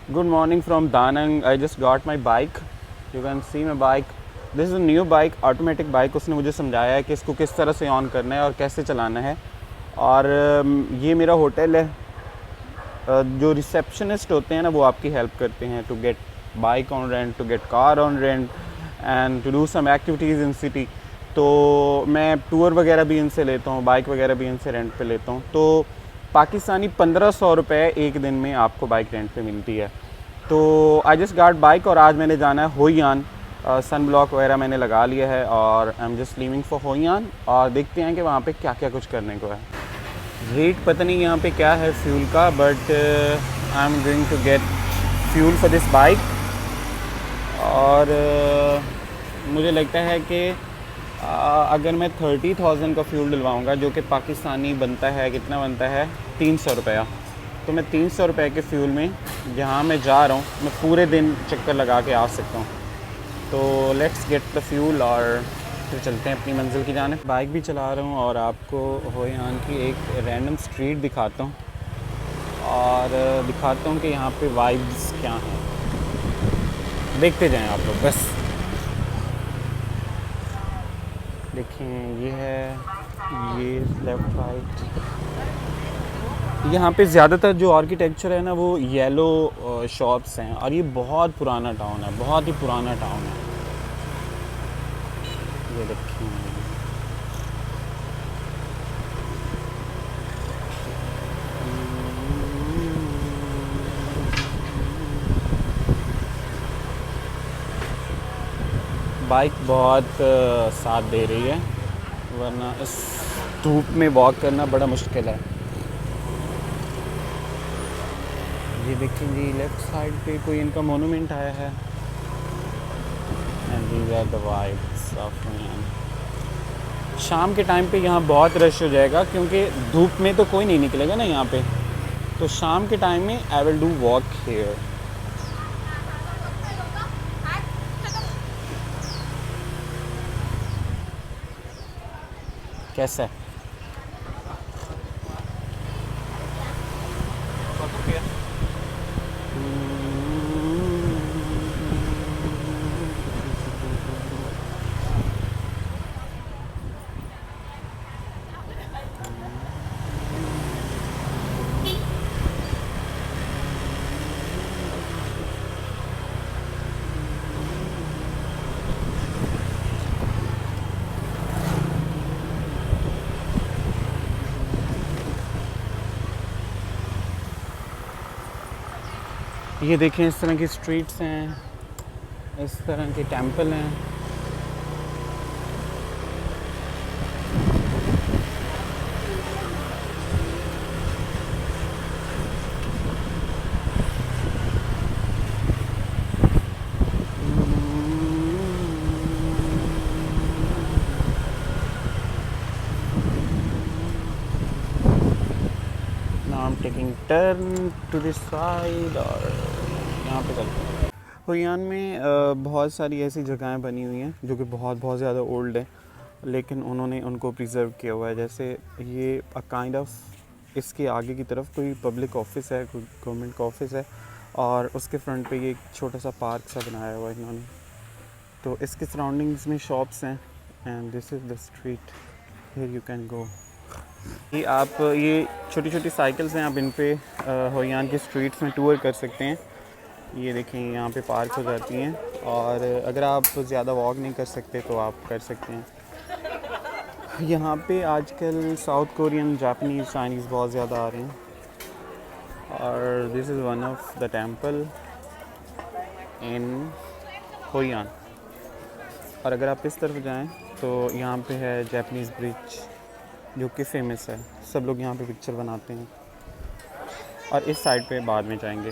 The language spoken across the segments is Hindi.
Good morning from Danang. I just got my bike. You can see my bike. This is a new bike, automatic bike. उसने मुझे समझाया है कि इसको किस तरह से ऑन करना है और कैसे चलाना है। और ये मेरा होटल है। जो रिसेप्शनिस्ट होते हैं ना, वो आपकी हेल्प करते हैं to get bike on rent, to get car on rent and to do some activities in city. तो मैं टूर वगैरह भी इनसे लेता हूँ, बाइक वगैरह भी इनसे रेंट पे लेता हूँ। तो पाकिस्तानी 1500 रुपये एक दिन में आपको बाइक रेंट पे मिलती है। तो आई जस्ट गाट बाइक और आज मैंने जाना है होयान। सन ब्लॉक वगैरह मैंने लगा लिया है और I am just leaving for Hoi An. और देखते हैं कि वहाँ पे क्या क्या कुछ करने को है। रेट पता नहीं यहाँ पे क्या है फ्यूल का, but I am going to get fuel for this bike. और मुझे लगता है कि अगर मैं 30,000 का फ्यूल डलवाऊँगा, जो कि पाकिस्तानी बनता है, कितना बनता है 300 रुपया, तो मैं 300 रुपये के फ्यूल में जहाँ मैं जा रहा हूँ मैं पूरे दिन चक्कर लगा के आ सकता हूँ। तो लेट्स गेट द फ्यूल और फिर चलते हैं अपनी मंजिल की जानिब। बाइक भी चला रहा हूँ और आपको होयान की एक रैंडम स्ट्रीट दिखाता हूँ और दिखाता हूँ कि यहाँ पे वाइब्स क्या हैं। देखते जाएं आप लोग बस। देखें ये है, ये लेफ़्ट राइट। यहाँ पे ज़्यादातर जो आर्किटेक्चर है ना, वो येलो शॉप्स हैं और ये बहुत पुराना टाउन है, बहुत ही पुराना टाउन है। ये देखें, बाइक बहुत साथ दे रही है, वरना इस धूप में वॉक करना बड़ा मुश्किल है। ये देखें जी, लेफ़्ट साइड पे कोई इनका मोनूमेंट आया है। And these are the vibes of Hoi An. शाम के टाइम पे यहाँ बहुत रश हो जाएगा क्योंकि धूप में तो कोई नहीं निकलेगा ना यहाँ पे। तो शाम के टाइम में I will do walk here. कैसा है? ये देखें, इस तरह की स्ट्रीट्स हैं, इस तरह के टेंपल हैं। Now I am taking turn to this side और यहाँ पे चलते हैं। होयान में बहुत सारी ऐसी जगहें बनी हुई हैं जो कि बहुत बहुत ज़्यादा ओल्ड हैं, लेकिन उन्होंने उनको प्रिजर्व किया हुआ है। जैसे ये काइंड ऑफ इसके आगे की तरफ कोई पब्लिक ऑफिस है, कोई गवर्नमेंट का ऑफिस है और उसके फ्रंट पे ये एक छोटा सा पार्क सा बनाया हुआ है इन्होंने। तो इसके सराउंडिंग्स में शॉप्स हैं and this is the street, here you can go. ये छोटी छोटी साइकिल्स हैं, आप इन पे होयान की स्ट्रीट्स में टूर कर सकते हैं। ये देखें, यहाँ पे पार्क हो जाती हैं और अगर आप ज़्यादा वॉक नहीं कर सकते तो आप कर सकते हैं। यहाँ पे आजकल साउथ कोरियन, जापानीज़, चाइनीज़ बहुत ज़्यादा आ रहे हैं। और this is one of the temple in Hoi An. और अगर आप इस तरफ जाएं तो यहाँ पे है जापानीज़ ब्रिज, जो कि फेमस है, सब लोग यहाँ पे पिक्चर बनाते हैं। और इस साइड पे बाद में जाएंगे।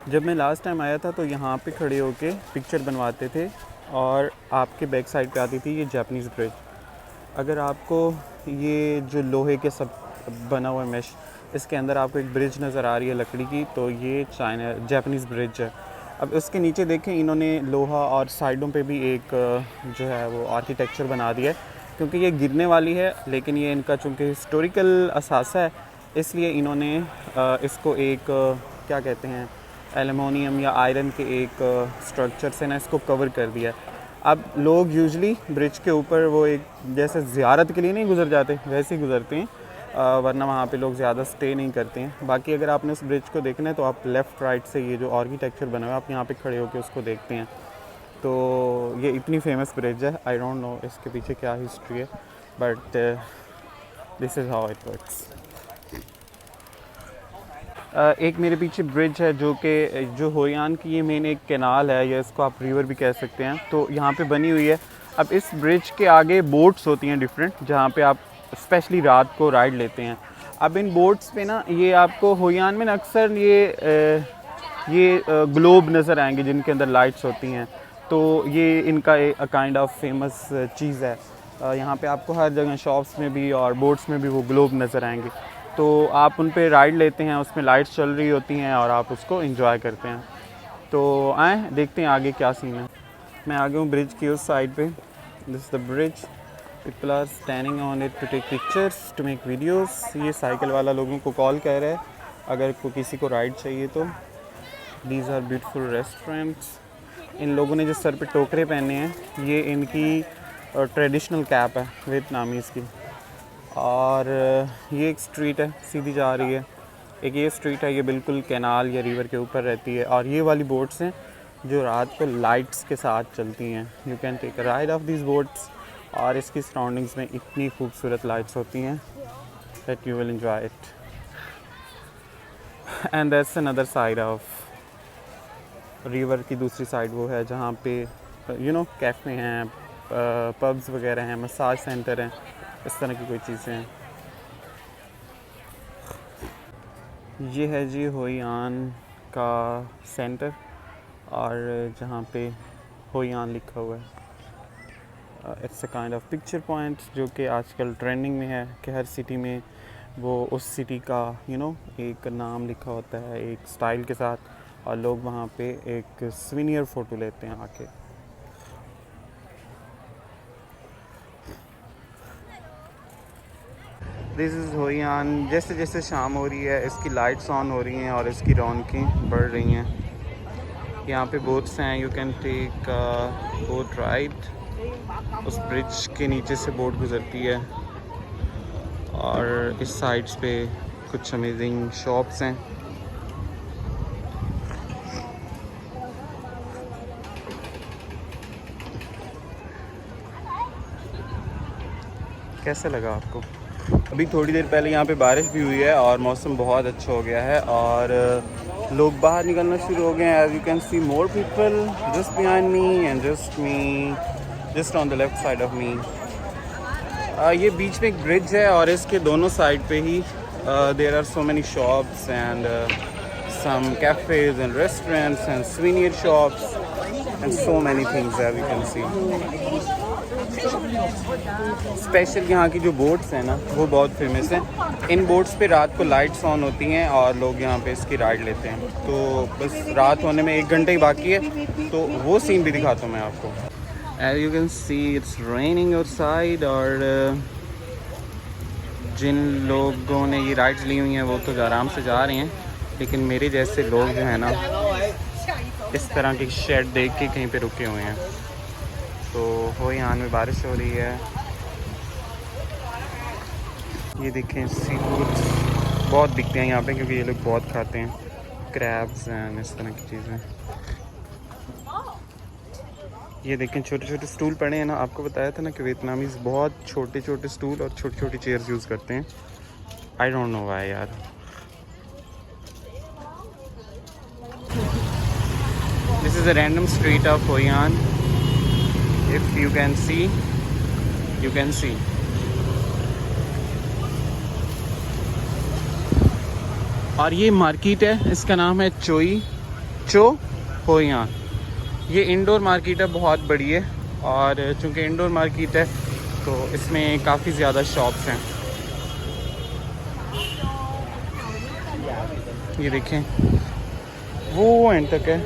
जब मैं लास्ट टाइम आया था तो यहाँ पे खड़े होके पिक्चर बनवाते थे और आपके बैक साइड पे आती थी ये जापानीज़ ब्रिज। अगर आपको ये जो लोहे के सब बना हुआ मैश, इसके अंदर आपको एक ब्रिज नज़र आ रही है लकड़ी की, तो ये चाइना जापानीज़ ब्रिज है। अब उसके नीचे देखें, इन्होंने लोहा और साइडों पे भी एक जो है वो आर्किटेक्चर बना दिया है, क्योंकि ये गिरने वाली है, लेकिन ये इनका चूँकि हिस्टोरिकल असासा है, इसलिए इन्होंने इसको एक क्या कहते हैं, एल्युमिनियम या आयरन के एक स्ट्रक्चर से ना इसको कवर कर दिया है। अब लोग यूजुअली ब्रिज के ऊपर वो एक जैसे ज़ियारत के लिए नहीं गुजर जाते वैसे ही गुजरते हैं, वरना वहाँ पे लोग ज़्यादा स्टे नहीं करते हैं। बाकी अगर आपने उस ब्रिज को देखना है तो आप लेफ़्ट राइट से ये जो आर्किटेक्चर बना हुआ है आप यहाँ पे खड़े होकर उसको देखते हैं। तो ये इतनी फेमस ब्रिज है, आई डोंट नो इसके पीछे क्या हिस्ट्री है, but this is how it works. एक मेरे पीछे ब्रिज है जो होयान की ये मेन एक कैनाल है, या इसको आप रिवर भी कह सकते हैं, तो यहाँ पे बनी हुई है। अब इस ब्रिज के आगे बोट्स होती हैं डिफरेंट, जहाँ पे आप स्पेशली रात को राइड लेते हैं। अब इन बोट्स पे ना ये आपको होयान में अक्सर ये ग्लोब नज़र आएंगे जिनके अंदर लाइट्स होती हैं, तो ये इनका एक काइंड ऑफ फेमस चीज़ है। यहाँ पे आपको हर जगह शॉप्स में भी और बोट्स में भी वो ग्लोब नज़र आएंगे, तो आप उन पे राइड लेते हैं, उसमें लाइट्स चल रही होती हैं और आप उसको एंजॉय करते हैं। तो आए देखते हैं आगे क्या सीन है। मैं आ गया हूँ ब्रिज की उस साइड पे। This is the bridge, people are standing on it to take pictures, to make videos. ये साइकिल वाला लोगों को कॉल कर रहा है अगर किसी को राइड चाहिए तो। These are beautiful restaurants. इन लोगों ने जो सर पे टोकरे पहने हैं ये इनकी ट्रेडिशनल कैप है वियतनामीज़ की। और ये एक स्ट्रीट है सीधी जा रही है, एक ये स्ट्रीट है, ये बिल्कुल कैनाल या रिवर के ऊपर रहती है। और ये वाली बोट्स हैं जो रात को लाइट्स के साथ चलती हैं। You can take a ride of this boats, और इसकी सराउंडिंग्स में इतनी खूबसूरत लाइट्स होती हैं that you will enjoy it. And that's another side of river की दूसरी साइड वो है जहाँ पे यू नो कैफ़े हैं, पब्स वगैरह हैं, मसाज सेंटर हैं, इस तरह की कोई चीज़ें हैं। ये है जी होयान का सेंटर, और जहाँ पे होयान लिखा हुआ है। It's a kind of picture point जो कि आजकल ट्रेंडिंग में है कि हर सिटी में वो उस सिटी का एक नाम लिखा होता है एक स्टाइल के साथ, और लोग वहाँ पे एक स्वीनियर फ़ोटो लेते हैं आके। This is Hoi An. जैसे जैसे शाम हो रही है इसकी लाइट्स ऑन हो रही हैं और इसकी रौनकें बढ़ रही हैं। यहाँ पे बोट्स हैं, you can take boat ride. उस ब्रिज के नीचे से बोट गुजरती है, और इस साइड्स पे कुछ अमेजिंग शॉप्स हैं। कैसा लगा आपको? अभी थोड़ी देर पहले यहाँ पे बारिश भी हुई है और मौसम बहुत अच्छा हो गया है, और लोग बाहर निकलना शुरू हो गए हैं। As you can see more people just behind me and just on the left side of me. ये बीच में एक ब्रिज है और इसके दोनों साइड पे ही there are so many shops and some cafes and restaurants and souvenir shops and so many things as you can see. Special यहाँ की जो बोट्स हैं ना वो बहुत फेमस हैं। इन बोट्स पे रात को लाइट्स ऑन होती हैं और लोग यहाँ पे इसकी राइड लेते हैं। तो बस रात होने में 1 घंटा ही बाकी है, तो वो सीन भी दिखाता हूँ मैं आपको। As you can see it's raining outside, और जिन लोगों ने ये राइड्स ली हुई हैं वो तो आराम से जा रहे हैं, लेकिन मेरे जैसे लोग जो हैं ना इस तरह की शेड देख के कहीं पे रुके हुए हैं। तो होयान में बारिश हो रही है। ये देखें सी फूड्स बहुत दिखते हैं यहाँ पे क्योंकि ये लोग बहुत खाते हैं, क्रैब्स एंड इस तरह की चीज़ें। ये देखें छोटे छोटे स्टूल पड़े हैं ना, आपको बताया था ना कि वियतनामीज़ बहुत छोटे छोटे स्टूल और छोटी छोटी चेयर्स यूज़ करते हैं। आई डोंट नो व्हाई यार। This is a random street of Hoi An. If you can see, you can see. और ये मार्केट है, इसका नाम है चो होई आन। ये इंडोर मार्केट है, बहुत बड़ी है, और चूँकि इंडोर मार्केट है तो इसमें काफ़ी ज़्यादा शॉप्स हैं। ये देखें वो एंड तक है,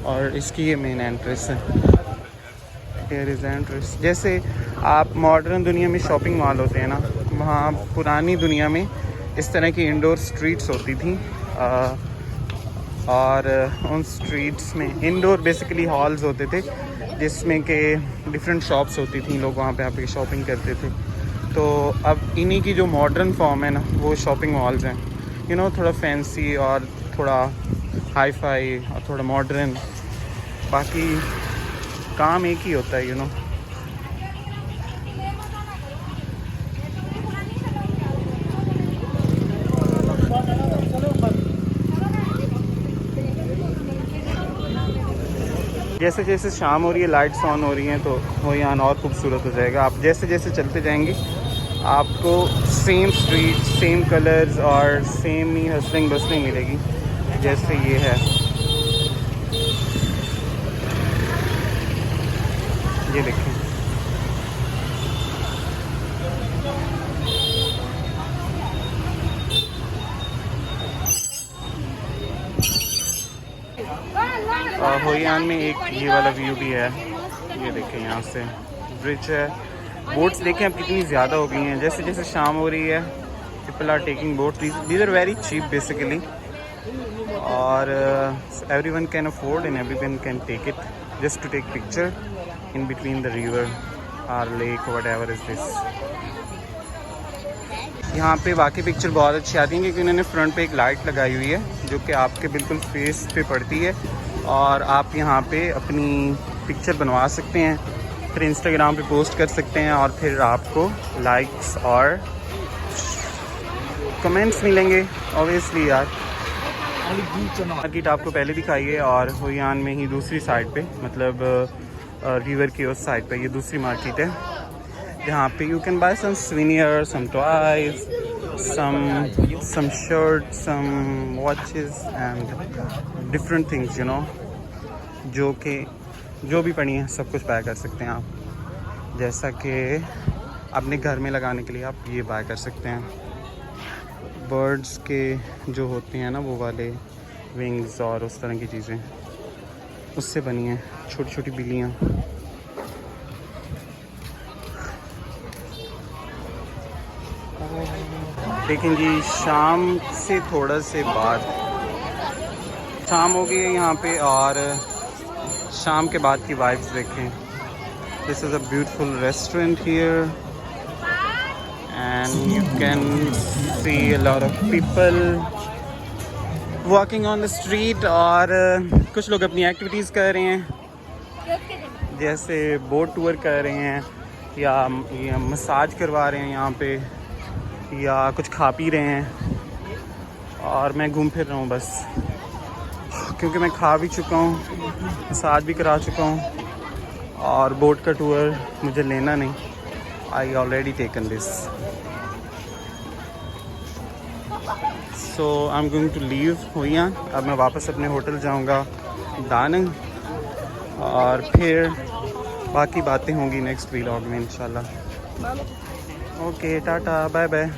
और इसकी ये मेन एंट्रेंस है। Here is entrance. जैसे आप मॉडर्न दुनिया में शॉपिंग मॉल होते हैं ना, वहाँ पुरानी दुनिया में इस तरह की इंडोर स्ट्रीट्स होती थी और उन स्ट्रीट्स में इंडोर बेसिकली हॉल्स होते थे जिसमें कि डिफरेंट शॉप्स होती थी, लोग वहाँ पे आके शॉपिंग करते थे। तो अब इन्हीं की जो मॉडर्न फॉर्म है ना, वो शॉपिंग मॉल्स हैं, यू नो, थोड़ा फैंसी और थोड़ा हाई फाई और थोड़ा मॉडर्न, बाकी काम एक ही होता है, यू नो। जैसे जैसे शाम हो रही है, लाइट्स ऑन हो रही हैं, तो होयान और खूबसूरत हो जाएगा। आप जैसे जैसे चलते जाएंगे आपको सेम स्ट्रीट, सेम कलर्स और सेम ही हसलिंग बसलिंग मिलेगी जैसे ये है। ये देखें, होयान में एक ये वाला व्यू भी है। ये देखें, यहाँ से ब्रिज है। बोट्स देखें अब कितनी ज़्यादा हो गई हैं। जैसे जैसे शाम हो रही है, people are taking boats, these are very cheap basically, और everyone can afford and everyone can take it just to take picture in between the river or lake or whatever is this. यहाँ पे वाकई पिक्चर बहुत अच्छी आती है क्योंकि उन्होंने फ्रंट पे एक लाइट लगाई हुई है जो कि आपके बिल्कुल फेस पे पड़ती है, और आप यहाँ पे अपनी पिक्चर बनवा सकते हैं, फिर इंस्टाग्राम पे पोस्ट कर सकते हैं, और फिर आपको लाइक्स और कमेंट्स मिलेंगे ऑब्वियसली यार। मार्केट आपको पहले दिखाई है, और होयान में ही दूसरी साइड पे, मतलब रिवर की उस साइड पे ये दूसरी मार्केट है जहाँ पे you can buy some souvenir, some toys, some shirt, some watches and different things, you know, जो भी पड़ी हैं सब कुछ बाय कर सकते हैं आप। जैसा कि अपने घर में लगाने के लिए आप ये बाय कर सकते हैं। बर्ड्स के जो होते हैं ना वो वाले विंग्स और उस तरह की चीज़ें, उससे बनी हैं छोटी छोटी बिल्लियाँ। लेकिन जी शाम से थोड़ा से बाद, शाम हो गई है यहाँ पे, और शाम के बाद की वाइब्स देखें। This is a beautiful restaurant here and you can see a lot of people walking on the street, और कुछ लोग अपनी एक्टिविटीज़ कर रहे हैं, जैसे बोट टूर कर रहे हैं, या मसाज करवा रहे हैं यहाँ पे, या कुछ खा पी रहे हैं। और मैं घूम फिर रहा हूँ बस, क्योंकि मैं खा भी चुका हूँ, मसाज भी करा चुका हूँ, और बोट का टूर मुझे लेना नहीं। I already taken this, so I'm going to leave Hoi An. अब मैं वापस अपने होटल जाऊंगा दानंग, और फिर बाकी बातें होंगी नेक्स्ट व्लॉग में इंशाल्लाह। Okay, tata, bye bye.